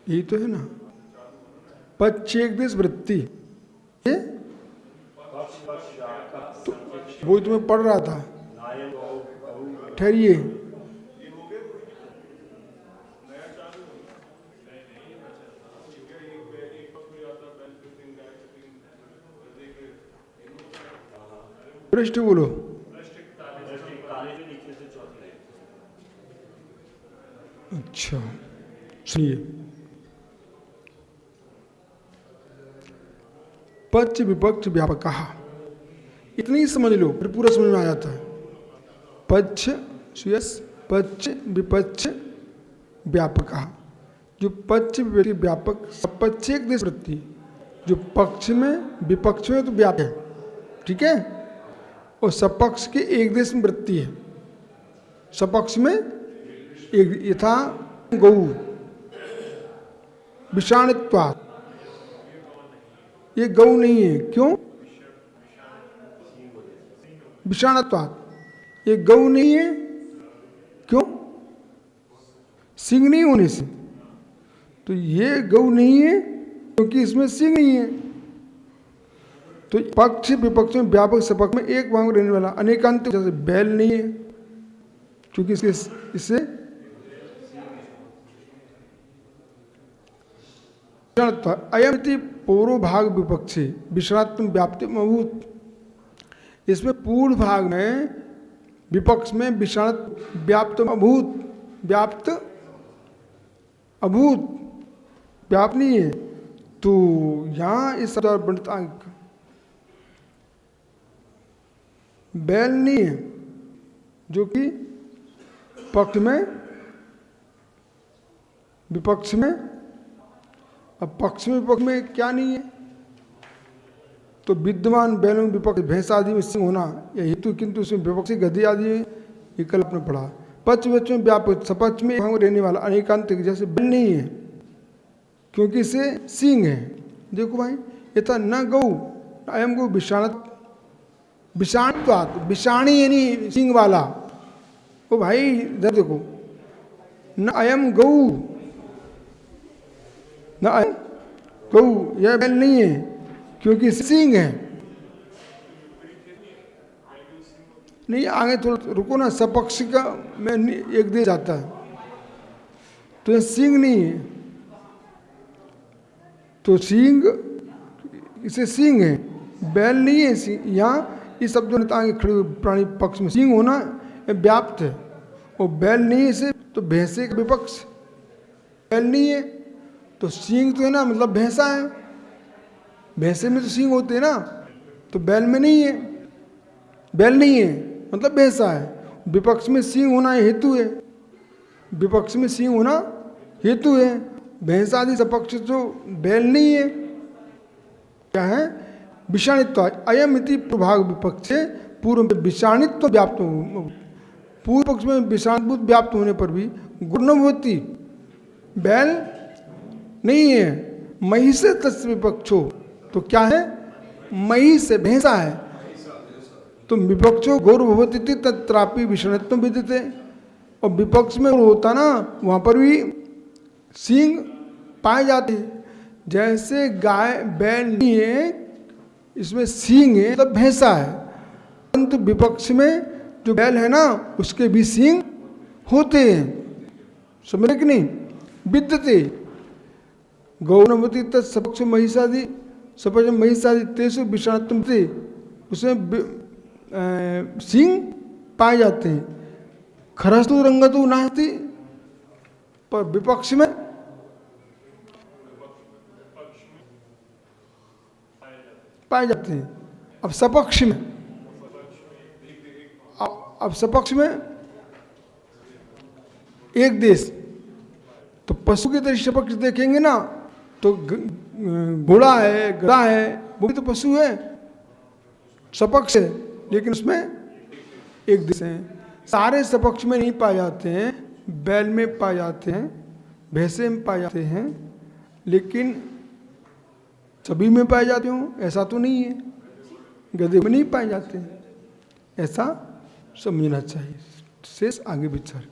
यही तो है ना, पक्ष एक देश वृत्ति, ये तो वो तुम्हें पढ़ रहा था। ठहरिए, पृष्ठ बोलो। अच्छा सुनिए, पक्ष विपक्ष व्यापक कहा, इतनी ही समझ लो फिर पूरा समझ में आ जाता है। पक्ष पक्ष विपक्ष व्यापक कहा, जो पक्ष व्यापक सपक्ष एक देश वृत्ति, जो पक्ष में विपक्ष में तो व्यापक है, ठीक है, और सपक्ष के एक देश में वृत्ति है। सपक्ष में एक यथा गौ विषाणत्वात्, ये गौ नहीं है, क्यों? विषाणत्वात्, ये गौ नहीं है, क्यों? सिंग नहीं होने से। तो ये गौ नहीं है क्योंकि इसमें सिंग नहीं है। तो पक्ष विपक्ष में व्यापक सपक्ष में एक भाग रहने वाला अनेकांत, जैसे बैल नहीं है क्योंकि इससे अयमिति पूर्व भाग विपक्षी विषणात्म व्याप्ति अभूत, इसमें पूर्व भाग में विपक्ष में विषाण व्याप्त अभूत, व्याप्त अभूत, व्याप्त नहीं है। तो यहाँ इस पंडित बैल नहीं है जो कि पक्ष में विपक्ष में, अब पक्ष में विपक्ष में क्या नहीं है, तो विद्यमान बैलों विपक्ष भैंस आदि में सिंह होना यह हेतु, किंतु उसमें विपक्षी गधी आदि में ये कल आपने पढ़ा। पक्ष विपक्ष में व्यापक सपक्ष में रहने वाला अनेकांतिक, जैसे बैल नहीं है क्योंकि इसे सिंह है। देखो भाई, ये था न गौ अयम गौ विषाणत्वात्, विषाणी यानी सिंह वाला। ओ भाई इधर देखो, न अयम गौ, न अयम गौ, यह बैल नहीं है क्योंकि सिंह है। नहीं आगे थोड़ा रुको ना, सपक्ष का में एक दे जाता है तो यह सिंह नहीं है, तो सिंह इसे सिंह है, बैल नहीं है सिंह। यहाँ इस शब्द आगे खड़े हुए प्राणी पक्ष में सिंह होना व्याप्त है, और बैल नहीं है इसे, तो भैंसे का विपक्ष बैल नहीं है, तो सिंह तो है ना, मतलब भैंसा है, भैंसे में तो सिंह होते हैं ना, तो बैल में नहीं है, बैल नहीं है मतलब भैंसा है। विपक्ष में सिंह होना हेतु है, विपक्ष में सिंह होना हेतु है। भैंस आदि सपक्ष जो बैल नहीं है, क्या है? विषाणित्व। अयम इति प्रभाग विपक्षे पूर्व में विषाणित्व व्याप्त, पूर्व पक्ष में विषाणभूत व्याप्त होने पर भी गुणवती बैल नहीं है। मही से तस्य विपक्षो, तो क्या है? मही से भैंसा है, तो विपक्षो गौरवती तत्रापि विषाणित्व विद्यते। और विपक्ष में होता ना, वहाँ पर भी सींग पाए जाते हैं। जैसे गाय बैल नहीं है, इसमें सींग है मतलब भैंसा है, परंतु विपक्ष में जो बैल है ना उसके भी सींग होते हैं। समझे कि नहीं? विद्यते गौरवती तत्सपक्ष महिषादि सपक्ष महिषादि तेसु विषाणत्व, उसमें सींग पाए जाते हैं। खरस्तु रंगतु नास्ति, पर विपक्ष में पाए जाते हैं। अब सपक्ष में, अब सपक्ष में एक देश, तो पशु की तरह सपक्ष देखेंगे ना, तो घोड़ा है, गधा है, वो भी तो पशु है, सपक्ष है, लेकिन उसमें एक देश है। सारे सपक्ष में नहीं पाए जाते हैं, बैल में पाए जाते हैं, भैंसे में पाए जाते हैं, लेकिन सभी में पाए जाते हो ऐसा तो नहीं है। गधे में नहीं पाए जाते हैं, ऐसा समझना चाहिए। शेष आगे विचार।